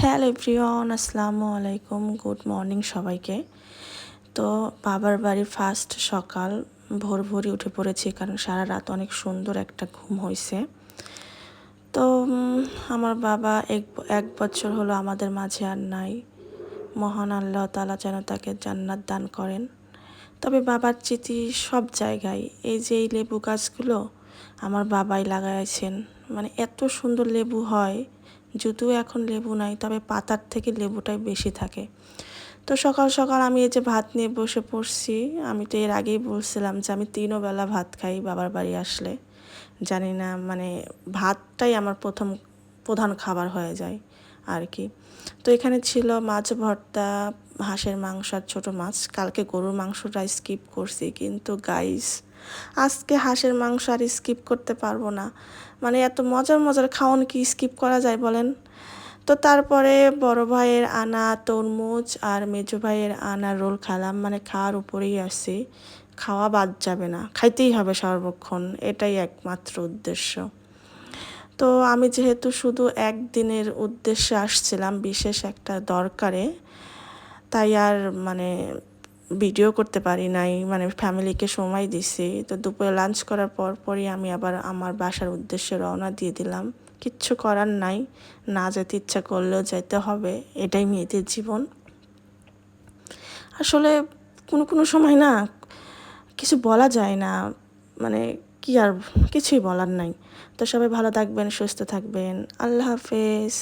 Hello everyone, আসসালামু আলাইকুম, good morning সবাইকে। তো বাবার বাড়ির ফার্স্ট সকাল, ভোর ভোরই উঠে পড়েছি কারণ সারা রাত অনেক সুন্দর একটা ঘুম হয়েছে। তো আমার বাবা এক বছর হলো আমাদের মাঝে আর নাই। মহান আল্লাহ তাআলা যেন তাকে জান্নাত দান করেন। তবে বাবার স্মৃতি সব জায়গায়। এই যে এই লেবু গাছগুলো আমার বাবাই লাগাইছেন, মানে এত সুন্দর লেবু হয়। যদিও এখন লেবু নাই, তবে পাতার থেকে লেবুটাই বেশি থাকে। তো সকাল সকাল আমি এই যে ভাত নিয়ে বসে পড়ছি। আমি তো এর আগেই বলছিলাম যে আমি 3 বেলা ভাত খাই বাবার বাড়ি আসলে। জানি না, মানে ভাতটাই আমার প্রধান খাবার হয়ে যায় আর কি। তো এখানে ছিল মাছ ভর্তা, হাঁসের মাংস আর ছোটো মাছ। কালকে গরুর মাংসটা স্কিপ করছি, কিন্তু গাইস আজকে হাঁসের মাংস আর স্কিপ করতে পারবো না। মানে এত মজার মজার খাওয়ান কি স্কিপ করা যায় বলেন? তো তারপরে বড় ভাইয়ের আনা তরমুজ আর মেজো ভাইয়ের আনা রোল খেলাম, মানে খাওয়ার উপরেই আসছি। খাওয়া বাদ যাবে না, খাইতেই হবে সর্বক্ষণ, এটাই একমাত্র উদ্দেশ্য। তো আমি যেহেতু শুধু একদিনের উদ্দেশ্যে আসছিলাম, বিশেষ একটা দরকারে, তাই আর মানে ভিডিও করতে পারি নাই, মানে ফ্যামিলিকে সময় দিছি। তো দুপুরে লাঞ্চ করার পরই আমি আবার আমার বাসার উদ্দেশ্যে রওনা দিয়ে দিলাম। কিচ্ছু করার নাই, না যেতে ইচ্ছা করলেও যেতে হবে, এটাই মেয়েদের জীবন। আসলে কোনো সময় না কিছু বলা যায় না, মানে কি আর, কিছুই বলার নাই। তো সবাই ভালো থাকবেন, সুস্থ থাকবেন, আল্লাহ হাফেজ।